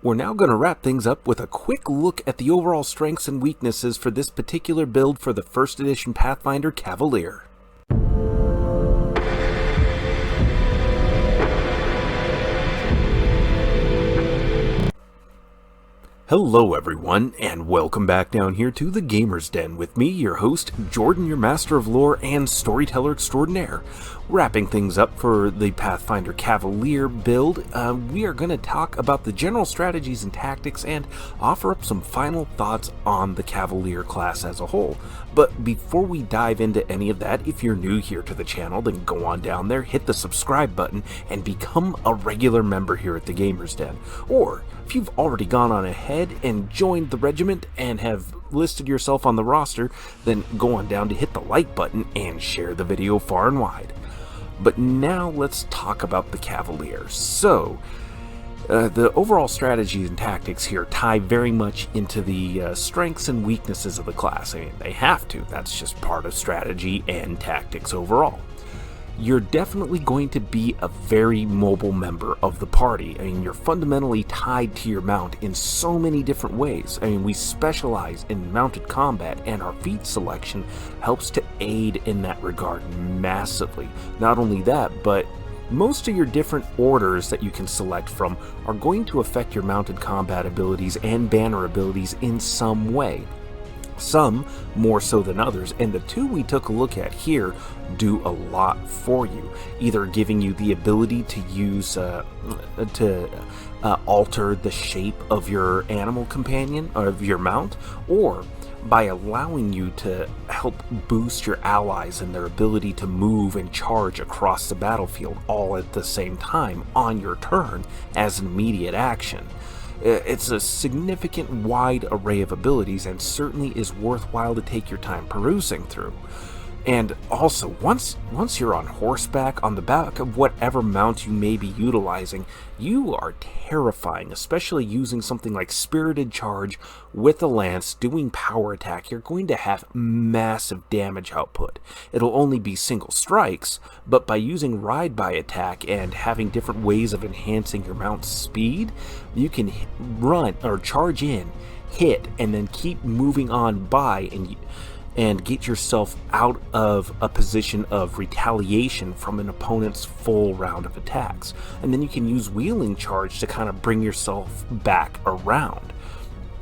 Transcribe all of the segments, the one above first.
We're now going to wrap things up with a quick look at the overall strengths and weaknesses for this particular build for the 1st edition Pathfinder Cavalier. Hello everyone, and welcome back down here to the Gamer's Den with me, your host, Jordan, your Master of Lore and Storyteller Extraordinaire. Wrapping things up for the Pathfinder Cavalier build, we are going to talk about the general strategies and tactics and offer up some final thoughts on the Cavalier class as a whole. But before we dive into any of that, if you're new here to the channel, then go on down there, hit the subscribe button, and become a regular member here at the Gamer's Den. Or, if you've already gone on ahead and joined the regiment and have listed yourself on the roster, then go on down to hit the like button and share the video far and wide. But now let's talk about the Cavalier. So, the overall strategies and tactics here tie very much into the strengths and weaknesses of the class. I mean, they have to. That's just part of strategy and tactics overall. You're definitely going to be a very mobile member of the party. I mean, you're fundamentally tied to your mount in so many different ways. I mean, we specialize in mounted combat, and our feat selection helps to aid in that regard massively. Not only that, but most of your different orders that you can select from are going to affect your mounted combat abilities and banner abilities in some way. Some more so than others, and the two we took a look at here do a lot for you, either giving you the ability to use alter the shape of your animal companion or of your mount, or by allowing you to help boost your allies and their ability to move and charge across the battlefield all at the same time on your turn as an immediate action. It's a significant wide array of abilities and certainly is worthwhile to take your time perusing through. And also, once you're on horseback on the back of whatever mount you may be utilizing, you are terrifying, especially using something like Spirited Charge with a lance doing power attack. You're going to have massive damage output. It'll only be single strikes, but by using Ride By attack and having different ways of enhancing your mount's speed, you can run or charge in, hit, and then keep moving on by and get yourself out of a position of retaliation from an opponent's full round of attacks. And then you can use Wheeling Charge to kind of bring yourself back around.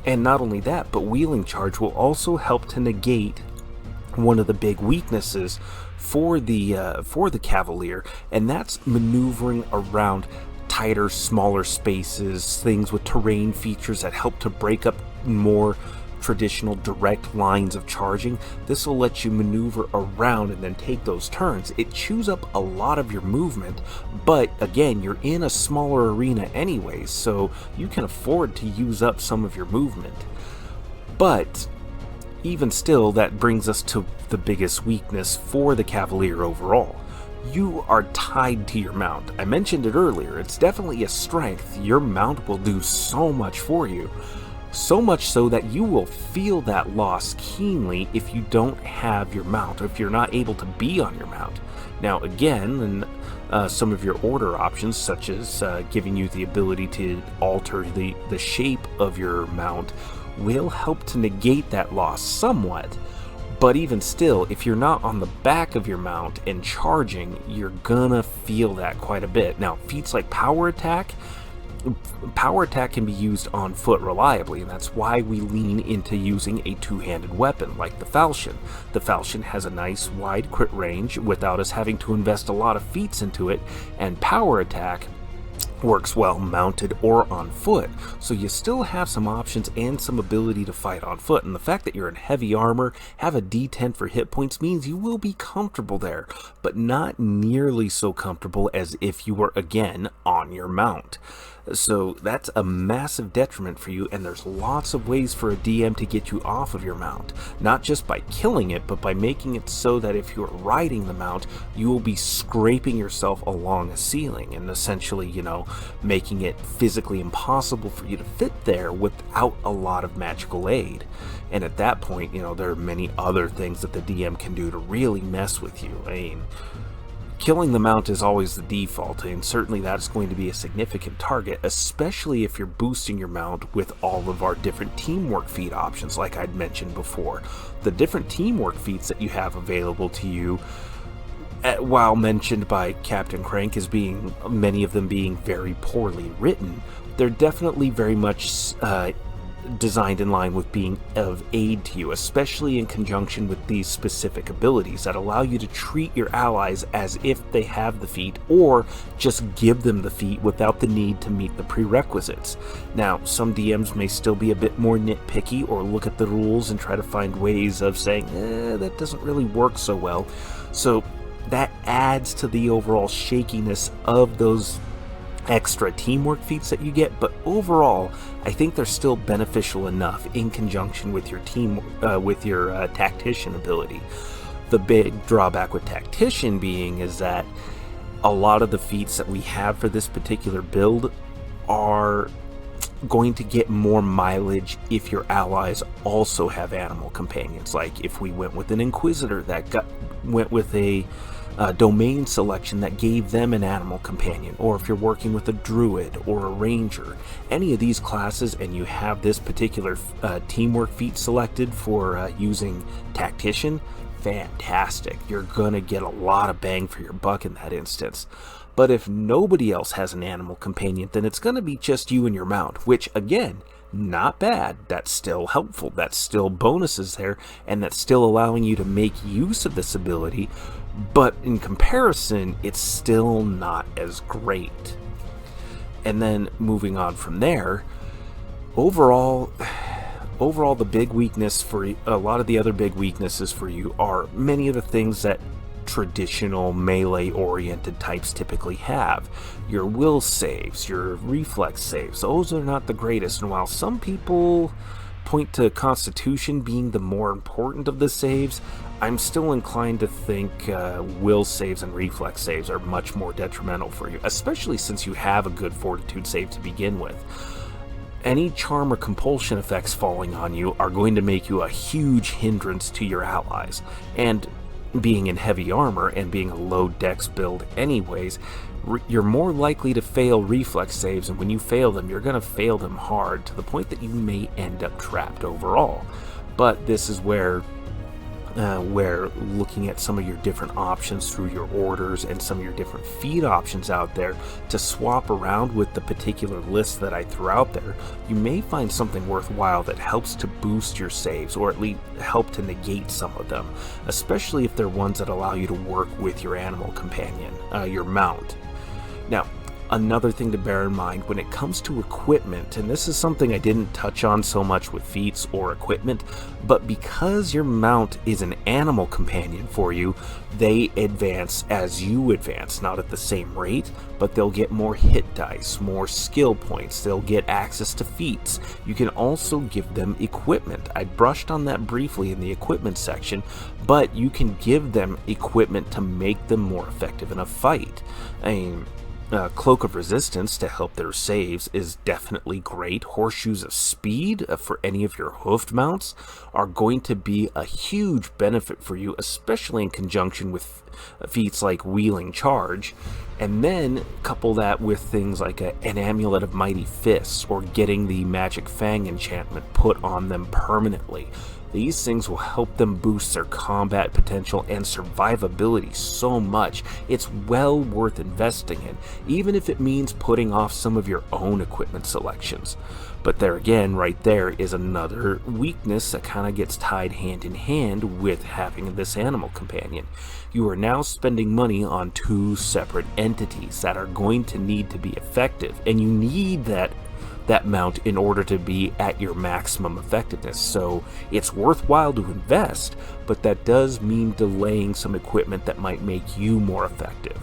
And not only that, but Wheeling Charge will also help to negate one of the big weaknesses for the Cavalier, and that's maneuvering around tighter, smaller spaces, things with terrain features that help to break up more traditional direct lines of charging. This will let you maneuver around and then take those turns. It chews up a lot of your movement, but again, you're in a smaller arena anyways, so you can afford to use up some of your movement. But even still, that brings us to the biggest weakness for the Cavalier overall. You are tied to your mount. I mentioned it earlier, it's definitely a strength. Your mount will do so much for you. So much so that you will feel that loss keenly if you don't have your mount, or if you're not able to be on your mount. Now again, some of your order options, such as giving you the ability to alter the shape of your mount, will help to negate that loss somewhat. But even still, if you're not on the back of your mount and charging, you're gonna feel that quite a bit. Now, feats like Power Attack can be used on foot reliably, and that's why we lean into using a two-handed weapon like the falchion. The falchion has a nice wide crit range without us having to invest a lot of feats into it, and Power Attack works well mounted or on foot, so you still have some options and some ability to fight on foot. And the fact that you're in heavy armor, have a D10 for hit points, means you will be comfortable there, but not nearly so comfortable as if you were again on your mount. So that's a massive detriment for you, and there's lots of ways for a DM to get you off of your mount. Not just by killing it, but by making it so that if you're riding the mount, you will be scraping yourself along a ceiling and essentially, making it physically impossible for you to fit there without a lot of magical aid. And at that point, there are many other things that the DM can do to really mess with you. I mean, killing the mount is always the default, and certainly that's going to be a significant target, especially if you're boosting your mount with all of our different teamwork feat options, like I'd mentioned before. The different teamwork feats that you have available to you, while mentioned by Captain Crank as being, many of them being very poorly written, they're definitely very much designed in line with being of aid to you, especially in conjunction with these specific abilities that allow you to treat your allies as if they have the feat, or just give them the feat without the need to meet the prerequisites. Now, some DMs may still be a bit more nitpicky or look at the rules and try to find ways of saying, that doesn't really work so well. So that adds to the overall shakiness of those extra teamwork feats that you get, but overall I think they're still beneficial enough in conjunction with your tactician ability. The big drawback with tactician being is that a lot of the feats that we have for this particular build are going to get more mileage if your allies also have animal companions. Like if we went with an inquisitor that went with a domain selection that gave them an animal companion, or if you're working with a druid or a ranger, any of these classes, and you have this particular teamwork feat selected for using tactician, fantastic. You're gonna get a lot of bang for your buck in that instance. But if nobody else has an animal companion, then it's gonna be just you and your mount, which again, not bad. That's still helpful. That's still bonuses there, and that's still allowing you to make use of this ability, but in comparison, it's still not as great. And then moving on from there, overall the big weakness for a lot of the other big weaknesses for you are many of the things that traditional melee oriented types typically have. Your will saves, your reflex saves, those are not the greatest, and while some people point to Constitution being the more important of the saves, I'm still inclined to think will saves and reflex saves are much more detrimental for you, especially since you have a good fortitude save to begin with. Any charm or compulsion effects falling on you are going to make you a huge hindrance to your allies, and being in heavy armor and being a low dex build anyways, you're more likely to fail reflex saves, and when you fail them, you're going to fail them hard to the point that you may end up trapped overall. But this is where looking at some of your different options through your orders and some of your different feat options out there to swap around with the particular list that I threw out there, you may find something worthwhile that helps to boost your saves, or at least help to negate some of them, especially if they're ones that allow you to work with your animal companion, your mount. Now, another thing to bear in mind when it comes to equipment, and this is something I didn't touch on so much with feats or equipment, but because your mount is an animal companion for you, they advance as you advance, not at the same rate, but they'll get more hit dice, more skill points, they'll get access to feats. You can also give them equipment. I brushed on that briefly in the equipment section, but you can give them equipment to make them more effective in a fight. I mean, Cloak of Resistance to help their saves is definitely great. Horseshoes of Speed for any of your hoofed mounts are going to be a huge benefit for you, especially in conjunction with feats like Wheeling Charge. And then couple that with things like an Amulet of Mighty Fists, or getting the Magic Fang enchantment put on them permanently. These things will help them boost their combat potential and survivability so much. It's well worth investing in, even if it means putting off some of your own equipment selections. But there again, right there is another weakness that kind of gets tied hand in hand with having this animal companion. You are now spending money on two separate entities that are going to need to be effective, and you need that mount in order to be at your maximum effectiveness. So it's worthwhile to invest, but that does mean delaying some equipment that might make you more effective.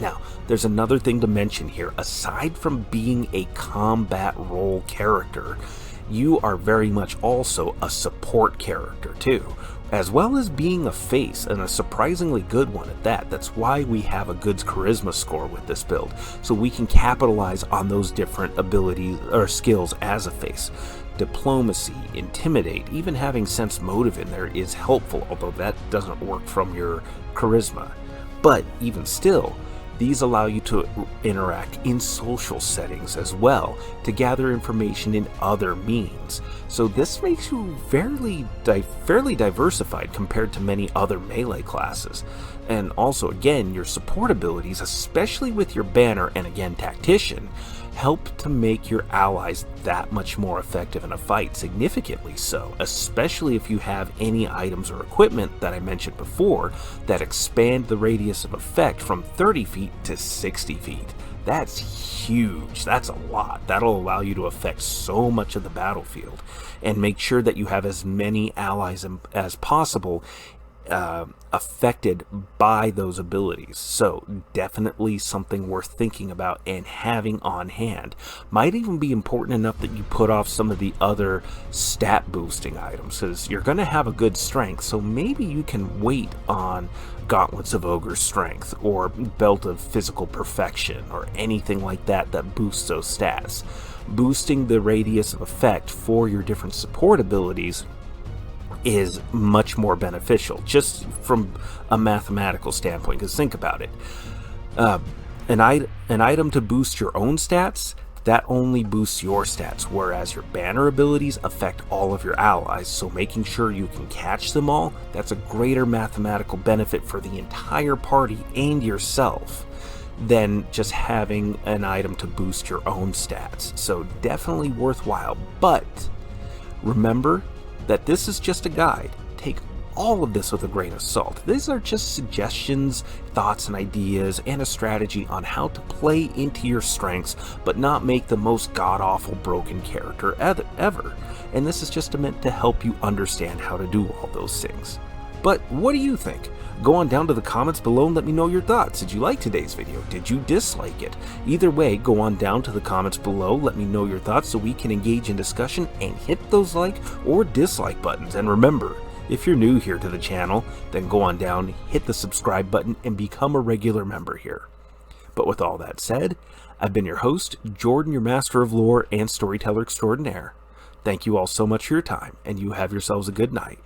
Now, there's another thing to mention here. Aside from being a combat role character, you are very much also a support character too, as well as being a face, and a surprisingly good one at that. That's why we have a good charisma score with this build, so we can capitalize on those different abilities or skills as a face. Diplomacy, Intimidate, even having sense motive in there is helpful, although that doesn't work from your charisma. But even still, these allow you to interact in social settings as well, to gather information in other means. So this makes you fairly diversified compared to many other melee classes. And also, again, your support abilities, especially with your banner and again tactician, help to make your allies that much more effective in a fight, significantly so, especially if you have any items or equipment that I mentioned before that expand the radius of effect from 30 feet to 60 feet. That's huge. That's a lot. That'll allow you to affect so much of the battlefield and make sure that you have as many allies as possible affected by those abilities. So definitely something worth thinking about and having on hand. Might even be important enough that you put off some of the other stat boosting items, because you're going to have a good strength, so maybe you can wait on Gauntlets of Ogre Strength or Belt of Physical Perfection or anything like that that boosts those stats. Boosting the radius of effect for your different support abilities is much more beneficial, just from a mathematical standpoint, because think about it. An item to boost your own stats, that only boosts your stats, whereas your banner abilities affect all of your allies, so making sure you can catch them all, that's a greater mathematical benefit for the entire party and yourself than just having an item to boost your own stats. So definitely worthwhile, but remember that this is just a guide. Take all of this with a grain of salt. These are just suggestions, thoughts, and ideas, and a strategy on how to play into your strengths, but not make the most god-awful broken character ever. And this is just meant to help you understand how to do all those things. But what do you think? Go on down to the comments below and let me know your thoughts. Did you like today's video? Did you dislike it? Either way, go on down to the comments below, let me know your thoughts so we can engage in discussion, and hit those like or dislike buttons. And remember, if you're new here to the channel, then go on down, hit the subscribe button, and become a regular member here. But with all that said, I've been your host, Jordan, your master of lore and storyteller extraordinaire. Thank you all so much for your time, and you have yourselves a good night.